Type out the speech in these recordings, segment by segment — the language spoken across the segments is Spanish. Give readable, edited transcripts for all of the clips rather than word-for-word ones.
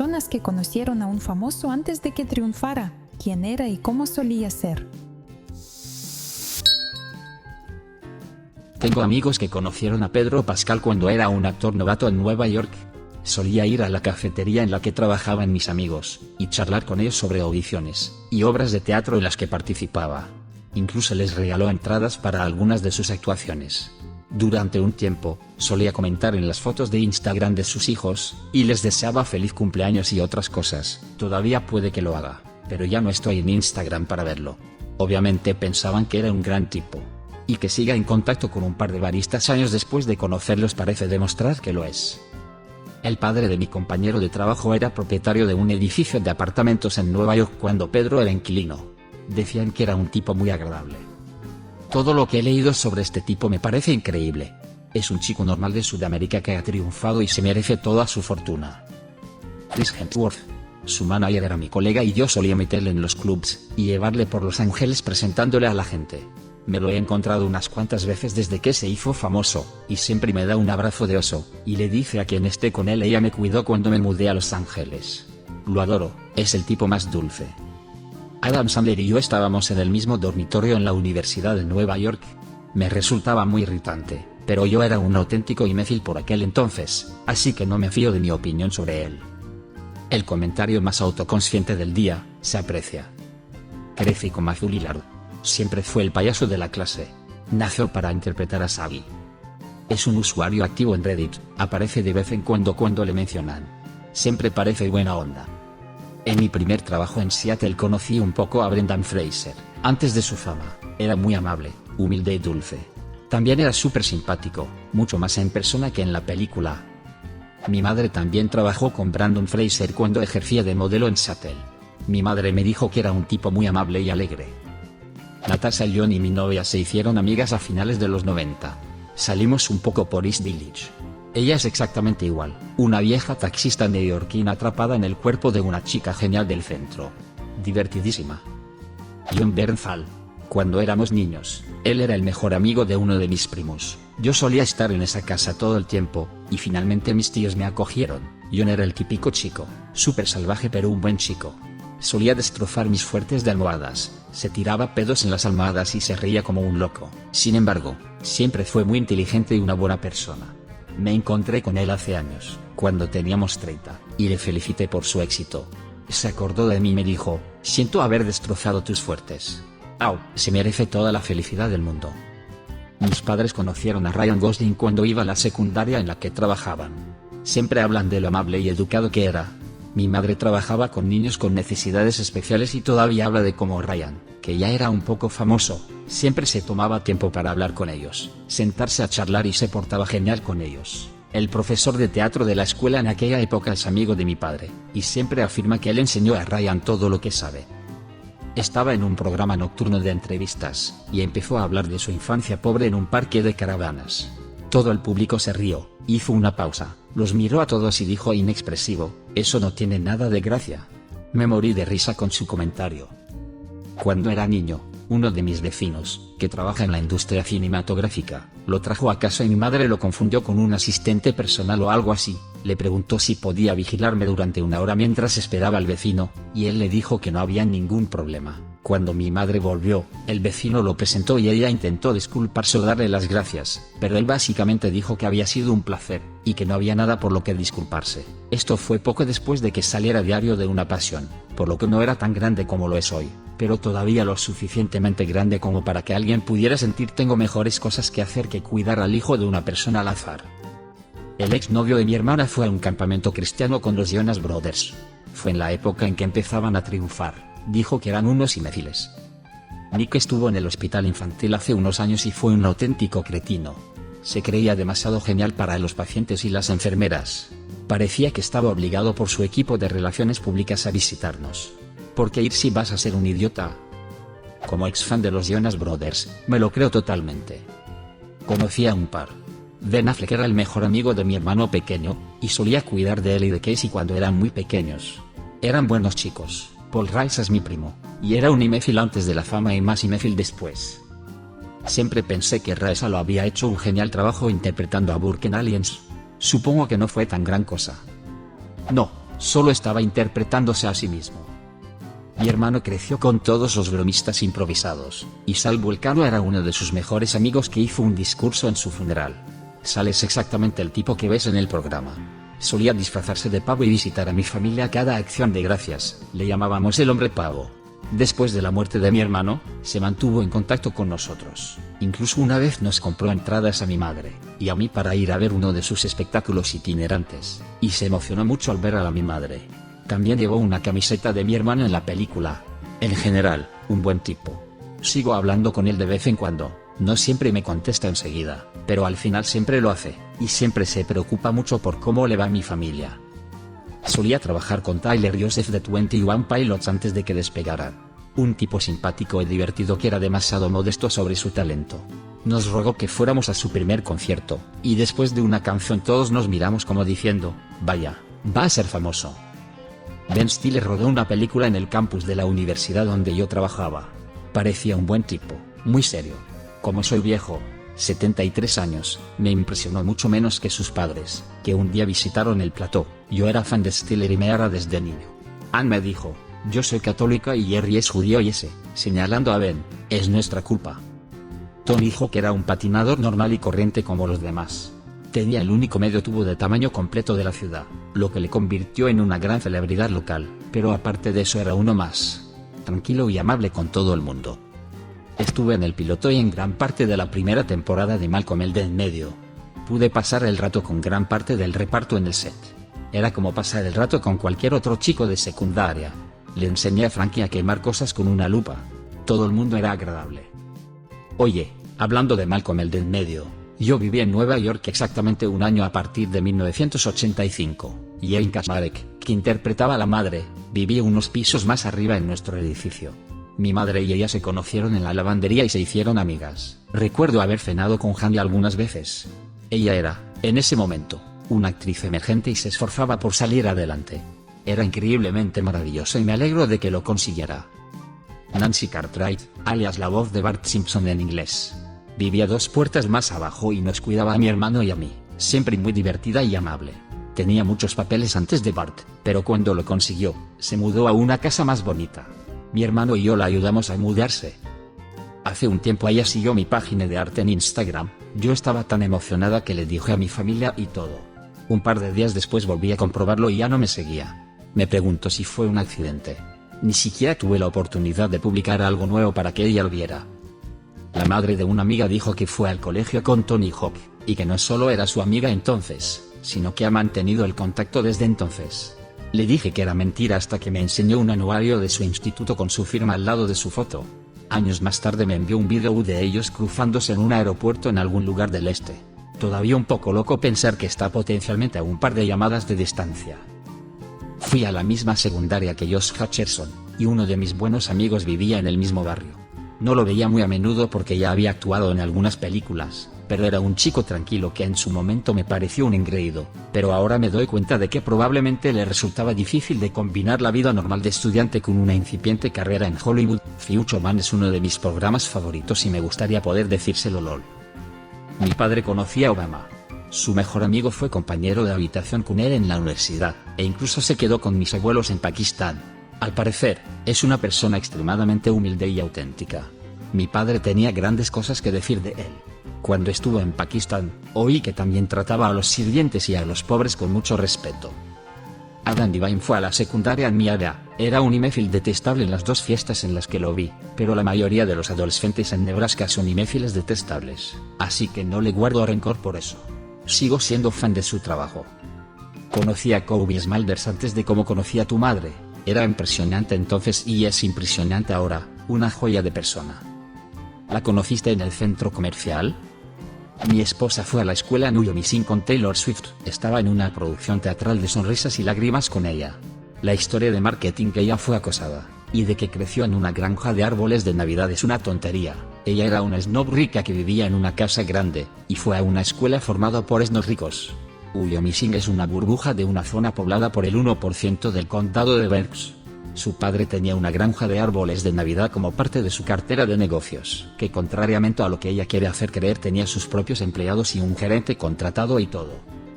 personas que conocieron a un famoso antes de que triunfara, quién era y cómo solía ser. Tengo amigos que conocieron a Pedro Pascal cuando era un actor novato en Nueva York. Solía ir a la cafetería en la que trabajaban mis amigos, y charlar con ellos sobre audiciones y obras de teatro en las que participaba. Incluso les regaló entradas para algunas de sus actuaciones. Durante un tiempo, solía comentar en las fotos de Instagram de sus hijos, y les deseaba feliz cumpleaños y otras cosas. Todavía puede que lo haga, pero ya no estoy en Instagram para verlo. Obviamente pensaban que era un gran tipo. Y que siga en contacto con un par de baristas años después de conocerlos parece demostrar que lo es. El padre de mi compañero de trabajo era propietario de un edificio de apartamentos en Nueva York cuando Pedro era inquilino. Decían que era un tipo muy agradable. Todo lo que he leído sobre este tipo me parece increíble. Es un chico normal de Sudamérica que ha triunfado y se merece toda su fortuna. Chris Hemsworth. Su manager era mi colega y yo solía meterle en los clubs y llevarle por Los Ángeles presentándole a la gente. Me lo he encontrado unas cuantas veces desde que se hizo famoso, y siempre me da un abrazo de oso, y le dice a quien esté con él: ella me cuidó cuando me mudé a Los Ángeles. Lo adoro, es el tipo más dulce. Adam Sandler y yo estábamos en el mismo dormitorio en la Universidad de Nueva York. Me resultaba muy irritante, pero yo era un auténtico imbécil por aquel entonces, así que no me fío de mi opinión sobre él. El comentario más autoconsciente del día: se aprecia. Crece como azul y largo. Siempre fue el payaso de la clase. Nació para interpretar a Sally. Es un usuario activo en Reddit, aparece de vez en cuando le mencionan. Siempre parece buena onda. En mi primer trabajo en Seattle conocí un poco a Brendan Fraser, antes de su fama. Era muy amable, humilde y dulce. También era súper simpático, mucho más en persona que en la película. Mi madre también trabajó con Brandon Fraser cuando ejercía de modelo en Seattle. Mi madre me dijo que era un tipo muy amable y alegre. Natasha Lyonne y mi novia se hicieron amigas a finales de los 90. Salimos un poco por East Village. Ella es exactamente igual, una vieja taxista neoyorquina atrapada en el cuerpo de una chica genial del centro. Divertidísima. John Bernthal. Cuando éramos niños, él era el mejor amigo de uno de mis primos. Yo solía estar en esa casa todo el tiempo, y finalmente mis tíos me acogieron. John era el típico chico, súper salvaje pero un buen chico. Solía destrozar mis fuertes de almohadas, se tiraba pedos en las almohadas y se reía como un loco. Sin embargo, siempre fue muy inteligente y una buena persona. Me encontré con él hace años, cuando teníamos 30, y le felicité por su éxito. Se acordó de mí y me dijo: siento haber destrozado tus fuertes. Au, se merece toda la felicidad del mundo. Mis padres conocieron a Ryan Gosling cuando iba a la secundaria en la que trabajaban. Siempre hablan de lo amable y educado que era. Mi madre trabajaba con niños con necesidades especiales y todavía habla de cómo Ryan, que ya era un poco famoso, siempre se tomaba tiempo para hablar con ellos, sentarse a charlar y se portaba genial con ellos. El profesor de teatro de la escuela en aquella época es amigo de mi padre, y siempre afirma que él enseñó a Ryan todo lo que sabe. Estaba en un programa nocturno de entrevistas, y empezó a hablar de su infancia pobre en un parque de caravanas. Todo el público se rió, hizo una pausa, los miró a todos y dijo inexpresivo: eso no tiene nada de gracia. Me morí de risa con su comentario. Cuando era niño, uno de mis vecinos, que trabaja en la industria cinematográfica, lo trajo a casa y mi madre lo confundió con un asistente personal o algo así. Le preguntó si podía vigilarme durante una hora mientras esperaba al vecino, y él le dijo que no había ningún problema. Cuando mi madre volvió, el vecino lo presentó y ella intentó disculparse o darle las gracias, pero él básicamente dijo que había sido un placer, y que no había nada por lo que disculparse. Esto fue poco después de que saliera Diario de una Pasión, por lo que no era tan grande como lo es hoy, pero todavía lo suficientemente grande como para que alguien pudiera sentir: tengo mejores cosas que hacer que cuidar al hijo de una persona al azar. El exnovio de mi hermana fue a un campamento cristiano con los Jonas Brothers. Fue en la época en que empezaban a triunfar. Dijo que eran unos imbéciles. Nick estuvo en el hospital infantil hace unos años y fue un auténtico cretino. Se creía demasiado genial para los pacientes y las enfermeras. Parecía que estaba obligado por su equipo de relaciones públicas a visitarnos. ¿Por qué ir si vas a ser un idiota? Como ex fan de los Jonas Brothers, me lo creo totalmente. Conocí a un par. Ben Affleck era el mejor amigo de mi hermano pequeño, y solía cuidar de él y de Casey cuando eran muy pequeños. Eran buenos chicos. Paul Rice es mi primo, y era un imbécil antes de la fama y más imbécil después. Siempre pensé que Rice lo había hecho un genial trabajo interpretando a Burke en Aliens. Supongo que no fue tan gran cosa. No, solo estaba interpretándose a sí mismo. Mi hermano creció con todos los bromistas improvisados, y Sal Vulcano era uno de sus mejores amigos que hizo un discurso en su funeral. Sal es exactamente el tipo que ves en el programa. Solía disfrazarse de pavo y visitar a mi familia cada acción de gracias, le llamábamos el hombre pavo. Después de la muerte de mi hermano, se mantuvo en contacto con nosotros. Incluso una vez nos compró entradas a mi madre y a mí para ir a ver uno de sus espectáculos itinerantes, y se emocionó mucho al ver a mi madre. También llevó una camiseta de mi hermano en la película. En general, un buen tipo. Sigo hablando con él de vez en cuando, no siempre me contesta enseguida, pero al final siempre lo hace, y siempre se preocupa mucho por cómo le va a mi familia. Solía trabajar con Tyler Joseph de 21 Pilots antes de que despegaran. Un tipo simpático y divertido que era demasiado modesto sobre su talento. Nos rogó que fuéramos a su primer concierto, y después de una canción todos nos miramos como diciendo, vaya, va a ser famoso. Ben Stiller rodó una película en el campus de la universidad donde yo trabajaba. Parecía un buen tipo, muy serio. Como soy viejo, 73 años, me impresionó mucho menos que sus padres, que un día visitaron el plató. Yo era fan de Stiller y me era desde niño. Ann me dijo, yo soy católica y Jerry es judío y ese, señalando a Ben, es nuestra culpa. Tom dijo que era un patinador normal y corriente como los demás. Tenía el único medio tubo de tamaño completo de la ciudad, lo que le convirtió en una gran celebridad local, pero aparte de eso era uno más. Tranquilo y amable con todo el mundo. Estuve en el piloto y en gran parte de la primera temporada de Malcolm el de en medio. Pude pasar el rato con gran parte del reparto en el set. Era como pasar el rato con cualquier otro chico de secundaria. Le enseñé a Frankie a quemar cosas con una lupa. Todo el mundo era agradable. Oye, hablando de Malcolm el de en medio, yo viví en Nueva York exactamente un año a partir de 1985, y Jane Kaczmarek, que interpretaba a la madre, vivía unos pisos más arriba en nuestro edificio. Mi madre y ella se conocieron en la lavandería y se hicieron amigas. Recuerdo haber cenado con Handy algunas veces. Ella era, en ese momento, una actriz emergente y se esforzaba por salir adelante. Era increíblemente maravillosa y me alegro de que lo consiguiera. Nancy Cartwright, alias la voz de Bart Simpson en inglés. Vivía 2 puertas más abajo y nos cuidaba a mi hermano y a mí, siempre muy divertida y amable. Tenía muchos papeles antes de Bart, pero cuando lo consiguió, se mudó a una casa más bonita. Mi hermano y yo la ayudamos a mudarse. Hace un tiempo ella siguió mi página de arte en Instagram, yo estaba tan emocionada que le dije a mi familia y todo. Un par de días después volví a comprobarlo y ya no me seguía. Me preguntó si fue un accidente. Ni siquiera tuve la oportunidad de publicar algo nuevo para que ella lo viera. La madre de una amiga dijo que fue al colegio con Tony Hawk, y que no solo era su amiga entonces, sino que ha mantenido el contacto desde entonces. Le dije que era mentira hasta que me enseñó un anuario de su instituto con su firma al lado de su foto. Años más tarde me envió un video de ellos cruzándose en un aeropuerto en algún lugar del este. Todavía un poco loco pensar que está potencialmente a un par de llamadas de distancia. Fui a la misma secundaria que Josh Hutcherson, y uno de mis buenos amigos vivía en el mismo barrio. No lo veía muy a menudo porque ya había actuado en algunas películas, pero era un chico tranquilo que en su momento me pareció un engreído, pero ahora me doy cuenta de que probablemente le resultaba difícil de combinar la vida normal de estudiante con una incipiente carrera en Hollywood. Future Man es uno de mis programas favoritos y me gustaría poder decírselo lol. Mi padre conocía a Obama. Su mejor amigo fue compañero de habitación con él en la universidad, e incluso se quedó con mis abuelos en Pakistán. Al parecer, es una persona extremadamente humilde y auténtica. Mi padre tenía grandes cosas que decir de él. Cuando estuvo en Pakistán, oí que también trataba a los sirvientes y a los pobres con mucho respeto. Adam Devine fue a la secundaria en mi área, era un imbécil detestable en las 2 fiestas en las que lo vi, pero la mayoría de los adolescentes en Nebraska son imbéciles detestables, así que no le guardo rencor por eso. Sigo siendo fan de su trabajo. Conocí a Kobe Smulders antes de cómo conocí a tu madre, era impresionante entonces y es impresionante ahora, una joya de persona. ¿La conociste en el centro comercial? Mi esposa fue a la escuela New York con Taylor Swift, estaba en una producción teatral de Sonrisas y Lágrimas con ella. La historia de marketing que ella fue acosada, y de que creció en una granja de árboles de Navidad es una tontería. Ella era una snob rica que vivía en una casa grande, y fue a una escuela formada por snobs ricos. Wyoming es una burbuja de una zona poblada por el 1% del condado de Berks. Su padre tenía una granja de árboles de Navidad como parte de su cartera de negocios, que contrariamente a lo que ella quiere hacer creer tenía sus propios empleados y un gerente contratado y todo.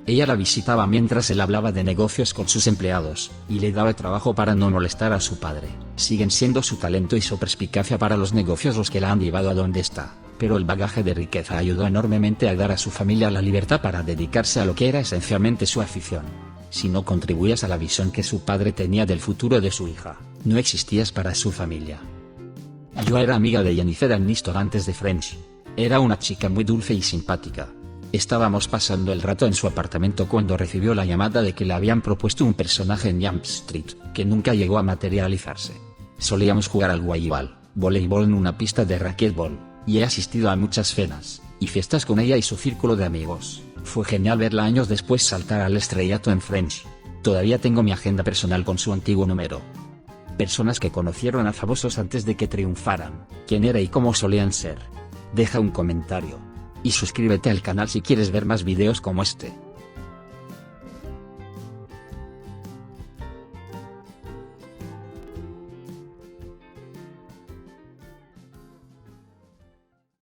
Ella la visitaba mientras él hablaba de negocios con sus empleados, y le daba trabajo para no molestar a su padre. Siguen siendo su talento y su perspicacia para los negocios los que la han llevado a donde está, pero el bagaje de riqueza ayudó enormemente a dar a su familia la libertad para dedicarse a lo que era esencialmente su afición. Si no contribuías a la visión que su padre tenía del futuro de su hija, no existías para su familia. Yo era amiga de Jennifer Aniston antes de Friends. Era una chica muy dulce y simpática. Estábamos pasando el rato en su apartamento cuando recibió la llamada de que le habían propuesto un personaje en Jump Street, que nunca llegó a materializarse. Solíamos jugar al voleibol, voleibol en una pista de racquetball, y he asistido a muchas cenas y fiestas con ella y su círculo de amigos. Fue genial verla años después saltar al estrellato en Friends. Todavía tengo mi agenda personal con su antiguo número. Personas que conocieron a famosos antes de que triunfaran, quién era y cómo solían ser. Deja un comentario. Y suscríbete al canal si quieres ver más videos como este.